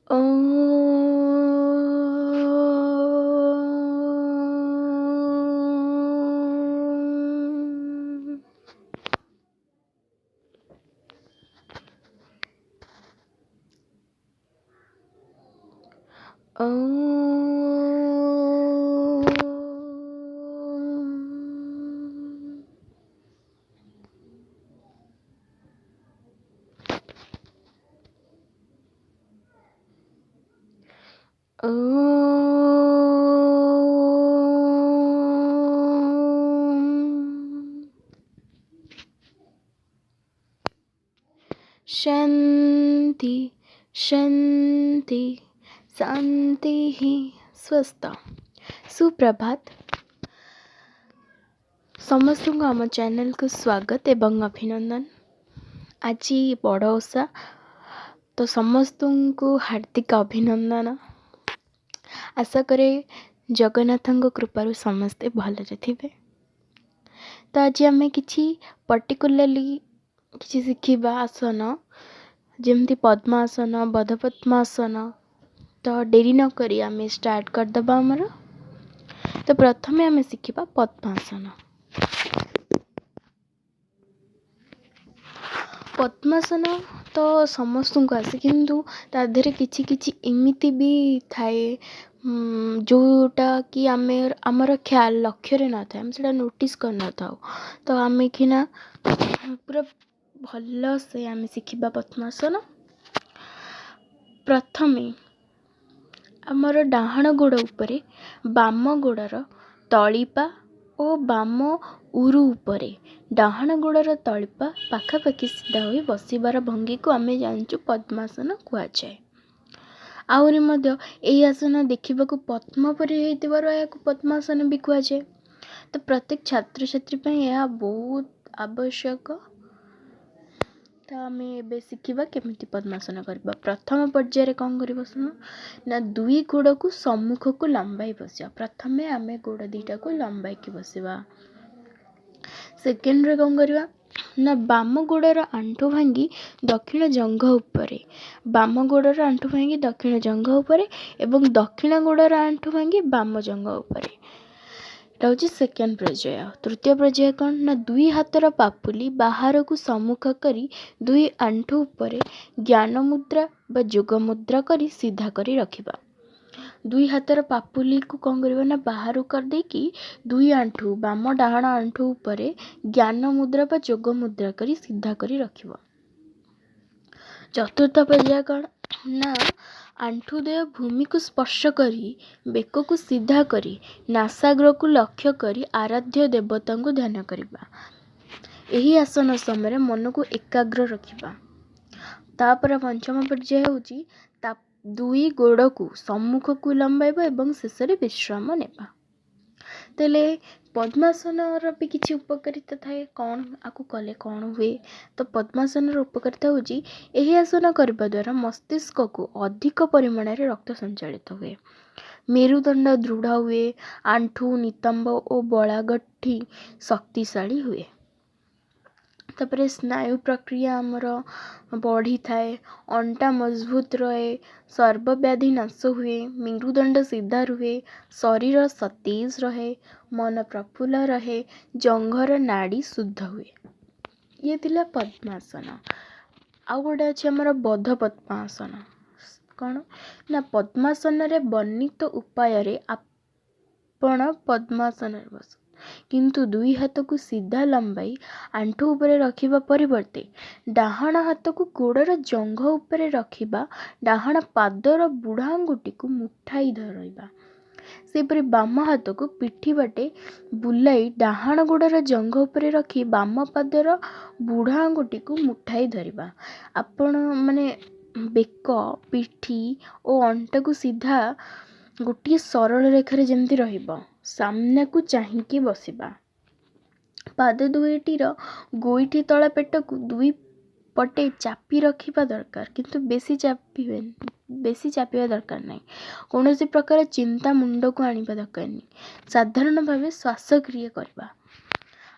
ॐ ॐ ॐ शांति शांति शांति ही स्वस्थ सुप्रभात समस्त को आम चैनल को स्वागत एवं अभिनंदन। आज बड़ ओषा तो समस्त को हार्दिक अभिनंदन। आशा करे जगन्नाथ कृपारू समस्ते भलरे थे। तो आज आम कि पर्टिकुलरली किसी शिखा आसन जमती पद्मासन बधपद्मासन। तो डेरी न करी आम स्टार्ट करदबा आमर। तो प्रथमे आम शिखा पद्मासन। पद्मासन तो समस्त को आसे किंतु तादेहरे किछि किछि एमिति भी थाए जोटा कि आमर ख्याल लक्ष्य न था आम से नोटिस कर न था। तो आम कि पूरा भल से आम शिखा पद्मासन। प्रथमे आमर डाहाण गोड़ उपरे बाम गोड़र तलिपा और बाम उरु उपरे डाहाण गोड़र तलिपा पाखापाखि सीधा होई बसिबार भंगी को आम जानचु पद्मासन कुआଯାଏ। आहुरी मध्य एही आसन देखिबाकू पद्म परि हेतिबार याकू पद्मासन भी कुआଯାଏ। तो प्रत्येक छात्र छात्री पई यह बहुत आवश्यक। तो आम ए शिखा केमिति पद्मासन करबा। प्रथम पर्यायर कौन कर बसन ना दुई गोड़ को सम्मुख को लंबाई बसिया। प्रथमे आम गोड़ दीटा को लंबाई की बसिबा। सेकेंड रे कौन करबा ना बाम गोड़र आंठू भांगी दक्षिण जंघ उपरे बाम गोड़र आंठू भांगी दक्षिण जंघ उपरे एवं दक्षिण गोड़र आंठू भांगी बाम जंघ उपरे। हूँ सेकेंड पर्याय। तृतीय पर्याय कौन ना दुई हाथर पापुली बाहर को सम्मुख करी दुई आंठू उपरे ज्ञान मुद्रा बा जोग मुद्रा करी सीधा करी रखिबा। दुई हाथर पापुली को कौन करबा ना बाहर कर देकी दुई आंठू बाम डाहाण आंठू उपरे ज्ञान मुद्रा बा जोग मुद्रा करी सीधा करी रखिबा। चतुर्थ पर्याय कौन ना आंठुदेय भूमि को स्पर्श करी बेक को सीधा करी नासाग्र को लक्ष्य करी आराध्य देवता को ध्यान करिबा। एही आसन समय मन को एकाग्र रखिबा। तापर पंचम पर्याय होची दुई गोड़ को सम्मुख को लंबाइबा एवं शेष रे विश्राम नेबा। तेले पद्मासन भी किसी उपकारिता थाए कौन आकु कले कौन हुए। तो पद्मासन उपकारिता होची एही आसन करबा द्वारा मस्तिष्क को अधिक परिमाण रे रक्त संचालित हुए, मेरुदंड दृढ़ हुए, आंठू नितंब और बलागठी शक्तिशाली हुए। तापर स्नायु प्रक्रिया आमर बढ़ी थाए, अंटा मजबूत रहे, सर्वव्याधि नाश हुए, मेरुदंड सीधा रुहे, शरीर सतेज रहे, मन प्रफुल्ल रहे, जंघर नाड़ी शुद्ध हुए। ये थिला पद्मासन। आउ गोटे अच्छे आमर बध पद्मासन। कौन ना पद्मासन रे वर्णित उपाय रे आपण पद्मासन रे बस किंतु दुई हाथ को सीधा लंबाई आंठू उपरे रखिबा परिवर्ते डाहाण हाथ को गोड़र जंघ उपरे रखिबा, डाहाण पादर बुढ़ा आंगुठी को मुठाई धरइबा। सेपरि बाम हाथ को पिठी बाटे बुलाई डाहाण गोड़र जंघ उपरे रखी बाम पादर बुढ़ा आंगुठी को मुठाई धरिबा। आपण माने बेक पिठी और अंटा को सीधा गोटे सरल रेखार जमती रहिबा, सामने को चाहिकी बसिबा। पाद दुईटीर गोईठी तला पेट को दुई पटे चापी रखिबा दरकार, किंतु बेसी चापिबा दरकार नहीं। कौन सी प्रकार चिंता मुंड को आनिबा दरकार नहीं। साधारण भावे श्वास क्रिया करबा।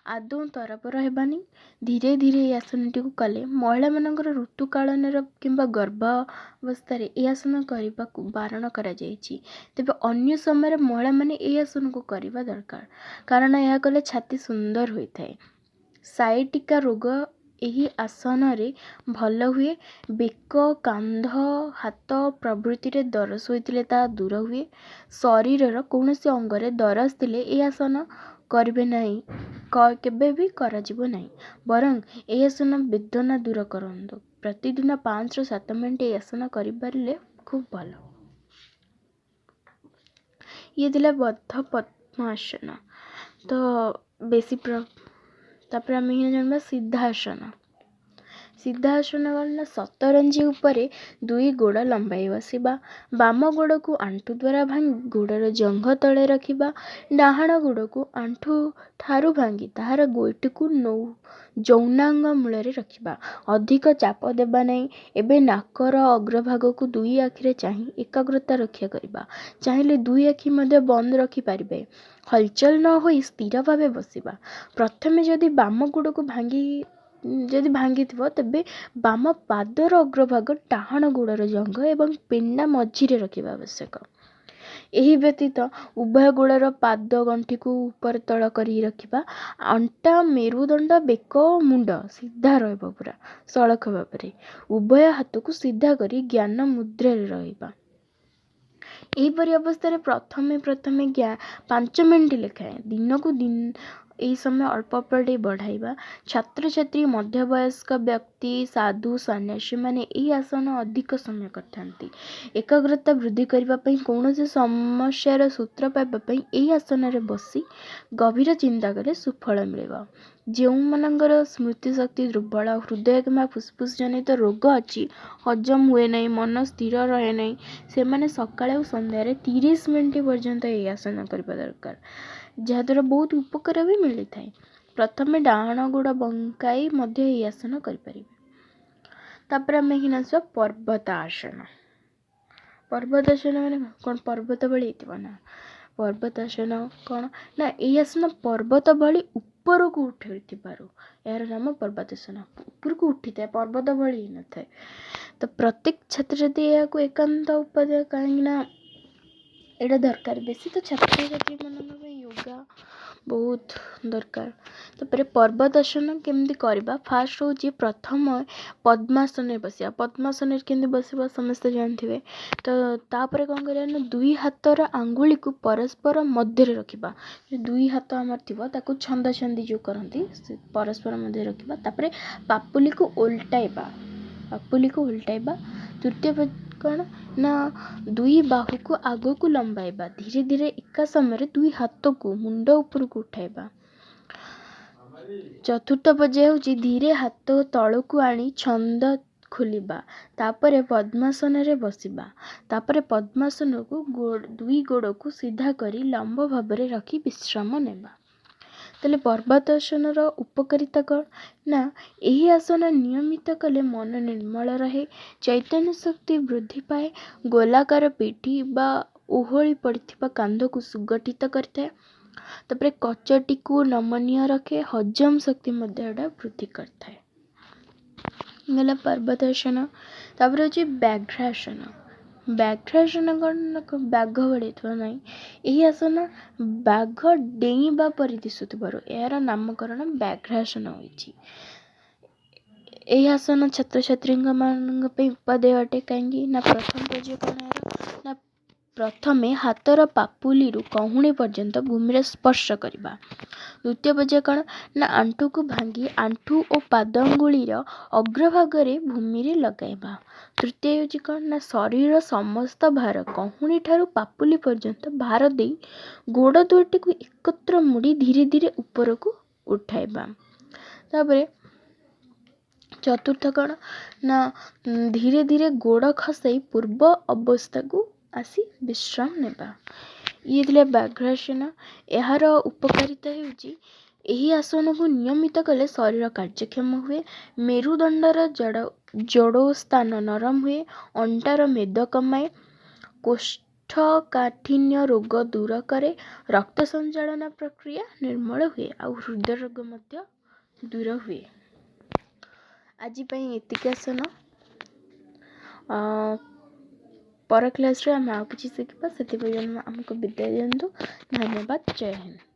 ଆଦୌ ତରବର ହେବାନି। ଧୀରେ ଧୀରେ ଏହି ଆସନଟିକୁ କଲେ ମହିଳାମାନଙ୍କର ଋତୁକାଳନର କିମ୍ବା ଗର୍ଭାବସ୍ଥାରେ ଏହି ଆସନ କରିବାକୁ ବାରଣ କରାଯାଇଛି। ତେବେ ଅନ୍ୟ ସମୟରେ ମହିଳାମାନେ ଏହି ଆସନକୁ କରିବା ଦରକାର, କାରଣ ଏହା କଲେ ଛାତି ସୁନ୍ଦର ହୋଇଥାଏ। ସାଇଟିକା ରୋଗ ଏହି ଆସନରେ ଭଲ ହୁଏ। ବେକ, କାନ୍ଧ, ହାତ ପ୍ରଭୃତିରେ ଦରଜ ହୋଇଥିଲେ ତାହା ଦୂର ହୁଏ। ଶରୀରର କୌଣସି ଅଙ୍ଗରେ ଦରଜ ଥିଲେ ଏହି ଆସନ କରିବେ ନାହିଁ, କେବେ ବି କରାଯିବ ନାହିଁ। ବରଂ ଏହି ଆସନ ବେଦନା ଦୂର କରନ୍ତୁ। ପ୍ରତିଦିନ 5ରୁ 7 ମିନିଟ୍ ଏହି ଆସନ କରିପାରିଲେ ଖୁବ୍ ଭଲ। ଇଏ ଥିଲା ବଦ୍ଧ ପଦ୍ମାସନ। ତ ବେଶୀ ତାପରେ ଆମେ ଜାଣିବା ସିଦ୍ଧାସନ। ସିଦ୍ଧାସନ କଣ? ସତରଞ୍ଜି ଉପରେ ଦୁଇ ଗୋଡ଼ ଲମ୍ବାଇ ବସିବା। ବାମ ଗୋଡ଼କୁ ଆଣ୍ଠୁ ଦ୍ୱାରା ଭାଙ୍ଗି ଗୋଡ଼ର ଜଙ୍ଘ ତଳେ ରଖିବା। ଡାହାଣ ଗୋଡ଼କୁ ଆଣ୍ଠୁ ଠାରୁ ଭାଙ୍ଗି ତାହାର ଗୋଇଠିକୁ ଯୌନାଙ୍ଗ ମୂଳରେ ରଖିବା। ଅଧିକ ଚାପ ଦେବା ନାହିଁ। ଏବେ ନାକର ଅଗ୍ରଭାଗକୁ ଦୁଇ ଆଖିରେ ଚାହିଁ ଏକାଗ୍ରତା ରକ୍ଷା କରିବା। ଚାହିଁଲେ ଦୁଇ ଆଖି ମଧ୍ୟ ବନ୍ଦ ରଖିପାରିବେ। ହଲଚଲ ନ ହୋଇ ସ୍ଥିର ଭାବେ ବସିବା। ପ୍ରଥମେ ଯଦି ବାମ ଗୋଡ଼କୁ ଭାଙ୍ଗିଥିବ ତେବେ ବାମ ପାଦର ଅଗ୍ରଭାଗ ଡାହାଣ ଗୋଡ଼ର ଜଙ୍ଘ ଏବଂ ପେଣ୍ଡା ମଝିରେ ରଖିବା ଆବଶ୍ୟକ। ଏହି ବ୍ୟତୀତ ଉଭୟ ଗୋଡ଼ର ପାଦ ଗଣ୍ଠିକୁ ଉପର ତଳ କରି ରଖିବା। ଅଣ୍ଟା, ମେରୁଦଣ୍ଡ, ବେକ ଓ ମୁଣ୍ଡ ସିଧା ରହିବ ପୁରା ସଳଖ ଭାବରେ। ଉଭୟ ହାତକୁ ସିଧା କରି ଜ୍ଞାନ ମୁଦ୍ରାରେ ରହିବା। ଏହିପରି ଅବସ୍ଥାରେ ପ୍ରଥମେ 5 ମିନିଟ୍ ଲେଖାଏଁ ଦିନକୁ ଏହି ସମୟ ଅଳ୍ପ ଅଳ୍ପ ଟିକେ ବଢ଼ାଇବା। ଛାତ୍ରଛାତ୍ରୀ, ମଧ୍ୟବୟସ୍କ ବ୍ୟକ୍ତି, ସାଧୁ, ସନ୍ନ୍ୟାସୀମାନେ ଏହି ଆସନ ଅଧିକ ସମୟ କରିଥାନ୍ତି। ଏକାଗ୍ରତା ବୃଦ୍ଧି କରିବା ପାଇଁ, କୌଣସି ସମସ୍ୟାର ସୂତ୍ର ପାଇବା ପାଇଁ ଏହି ଆସନରେ ବସି ଗଭୀର ଚିନ୍ତା କଲେ ସୁଫଳ ମିଳିବ। ଯେଉଁମାନଙ୍କର ସ୍ମୃତିଶକ୍ତି ଦୁର୍ବଳ, ହୃଦୟ କିମ୍ବା ଫୁସ୍ଫୁସ୍ ଜନିତ ରୋଗ ଅଛି, ହଜମ ହୁଏ ନାହିଁ, ମନ ସ୍ଥିର ରହେ ନାହିଁ, ସେମାନେ ସକାଳେ ଓ ସନ୍ଧ୍ୟାରେ 30 ମିନିଟ୍ ପର୍ଯ୍ୟନ୍ତ ଏହି ଆସନ କରିବା ଦରକାର, ଯାହାଦ୍ୱାରା ବହୁତ ଉପକାର ବି ମିଳିଥାଏ। ପ୍ରଥମେ ଡାହାଣ ଗୋଡ଼ ବଙ୍କାଇ ମଧ୍ୟ ଏହି ଆସନ କରିପାରିବେ। ତାପରେ ଆମେ ଆସିବା ପର୍ବତାସନ। ପର୍ବତାସନ ମାନେ କ'ଣ? ପର୍ବତ ଭଳି ହେଇଥିବ ନା? ପର୍ବତାସନ କ'ଣ ନା? ଏହି ଆସନ ପର୍ବତ ଭଳି ଉପରକୁ ଉଠିଥିବାରୁ ଏହାର ନାମ ପର୍ବତାସନ। ଉପରକୁ ଉଠିଥାଏ, ପର୍ବତ ଭଳି ହେଇନଥାଏ। ତ ପ୍ରତ୍ୟେକ ଛାତ୍ରଛାତ୍ରୀ ଏହାକୁ ଏକାନ୍ତ ଉପାଦେୟ, କାହିଁକିନା ଏଇଟା ଦରକାର। ବେଶୀ ତ ଛାତ୍ରଛାତ୍ରୀମାନଙ୍କ ପାଇଁ ୟୋଗା ବହୁତ ଦରକାର। ତାପରେ ପର୍ବତାସନ କେମିତି କରିବା? ଫାଷ୍ଟ ହେଉଛି ପ୍ରଥମ ପଦ୍ମାସନରେ ବସିବା। ପଦ୍ମାସନରେ କେମିତି ବସିବା ସମସ୍ତେ ଜାଣିଥିବେ। ତ ତାପରେ କ'ଣ କରିବା ନା, ଦୁଇ ହାତର ଆଙ୍ଗୁଳିକୁ ପରସ୍ପର ମଧ୍ୟରେ ରଖିବା। ଦୁଇ ହାତ ଆମର ଥିବ ତାକୁ ଛନ୍ଦାଛନ୍ଦି ଯେଉଁ କରନ୍ତି ସେ ପରସ୍ପର ମଧ୍ୟରେ ରଖିବା। ତାପରେ ପାପୁଲିକୁ ଓଲଟାଇବା। ତୃତୀୟ କ'ଣ ନା, ଦୁଇ ବାହୁକୁ ଆଗକୁ ଲମ୍ବାଇବା। ଧୀରେ ଧୀରେ ଏକା ସମୟରେ ଦୁଇ ହାତକୁ ମୁଣ୍ଡ ଉପରକୁ ଉଠାଇବା। ଚତୁର୍ଥ ପର୍ଯ୍ୟାୟ ହେଉଛି ଧୀରେ ହାତ ତଳକୁ ଆଣି ଛନ୍ଦ ଖୋଲିବା। ତାପରେ ପଦ୍ମାସନରେ ବସିବା। ତାପରେ ପଦ୍ମାସନକୁ ଦୁଇ ଗୋଡ଼କୁ ସିଧା କରି ଲମ୍ବ ଭାବରେ ରଖି ବିଶ୍ରାମ ନେବା। ତାହେଲେ ପର୍ବତାସନର ଉପକାରିତା କ'ଣ ନା, ଏହି ଆସନ ନିୟମିତ କଲେ ମନ ନିର୍ମଳ ରହେ, ଚୈତନ୍ୟ ଶକ୍ତି ବୃଦ୍ଧି ପାଏ, ଗୋଲାକାର ପିଠି ବା ଓହଳି ପଡ଼ିଥିବା କାନ୍ଧକୁ ସୁଗଠିତ କରିଥାଏ। ତାପରେ କଚଟିକୁ ନମନୀୟ ରଖେ, ହଜମ ଶକ୍ତି ମଧ୍ୟ ଏଇଟା ବୃଦ୍ଧି କରିଥାଏ। ଗଲା ପର୍ବତାସନ। ତାପରେ ହେଉଛି ବ୍ୟାଘ୍ରାସନ। ବ୍ୟାଘ୍ରାସନ କ'ଣ ନା, ବାଘ ଭଳି ଥିବ ନାହିଁ। ଏହି ଆସନ ବାଘ ଡେଇଁବା ପରି ଦିଶୁଥିବାରୁ ଏହାର ନାମକରଣ ବ୍ୟାଘ୍ରାସନ ହୋଇଛି। ଏହି ଆସନ ଛାତ୍ରଛାତ୍ରୀମାନଙ୍କ ପାଇଁ ଉପାଦେୟ ଅଟେ। କାହିଁକି ନା ପ୍ରଥମ ପର୍ଯ୍ୟାୟ କ'ଣ ନା, ପ୍ରଥମେ ହାତର ପାପୁଲିରୁ କହୁଣୀ ପର୍ଯ୍ୟନ୍ତ ଭୂମିରେ ସ୍ପର୍ଶ କରିବା। ଦ୍ୱିତୀୟ ପର୍ଯ୍ୟାୟ କ'ଣ ନା, ଆଣ୍ଠୁକୁ ଭାଙ୍ଗି ଆଣ୍ଠୁ ଓ ପାଦ ଅଙ୍ଗୁଳିର ଅଗ୍ରଭାଗରେ ଭୂମିରେ ଲଗାଇବା। ତୃତୀୟ ହେଉଛି କ'ଣ ନା, ଶରୀରର ସମସ୍ତ ଭାର କହୁଣୀ ଠାରୁ ପାପୁଲି ପର୍ଯ୍ୟନ୍ତ ଭାର ଦେଇ ଗୋଡ଼ ଦୁଇଟିକୁ ଏକତ୍ର ମୋଡ଼ି ଧୀରେ ଧୀରେ ଉପରକୁ ଉଠାଇବା। ତାପରେ ଚତୁର୍ଥ କ'ଣ ନା, ଧୀରେ ଧୀରେ ଗୋଡ଼ ଖସାଇ ପୂର୍ବ ଅବସ୍ଥାକୁ ଆସି ବିଶ୍ରାମ ନେବା। ଇଏ ଥିଲା ବ୍ୟାଘ୍ରାସନ। ଏହାର ଉପକାରିତା ହେଉଛି, ଏହି ଆସନକୁ ନିୟମିତ କଲେ ଶରୀର କାର୍ଯ୍ୟକ୍ଷମ ହୁଏ, ମେରୁଦଣ୍ଡର ଜଡ଼ ସ୍ଥାନ ନରମ ହୁଏ, ଅଣ୍ଟାର ମେଦ କମାଏ, କୋଷ୍ଠ କୋଷ୍ଠକାଠିନ୍ୟ ରୋଗ ଦୂର କରେ, ରକ୍ତ ସଞ୍ଚାଳନ ପ୍ରକ୍ରିୟା ନିର୍ମଳ ହୁଏ ଆଉ ହୃଦ ରୋଗ ମଧ୍ୟ ଦୂର ହୁଏ। ଆଜି ପାଇଁ ଏତିକି ଆସନ। ପର କ୍ଲାସ୍ରେ ଆମେ ଆଉ କିଛି ଶିଖିବା। ସେଥିପାଇଁ ଆମକୁ ବିଦାୟ ଦିଅନ୍ତୁ। ଧନ୍ୟବାଦ। ଜୟ ହିନ୍ଦ।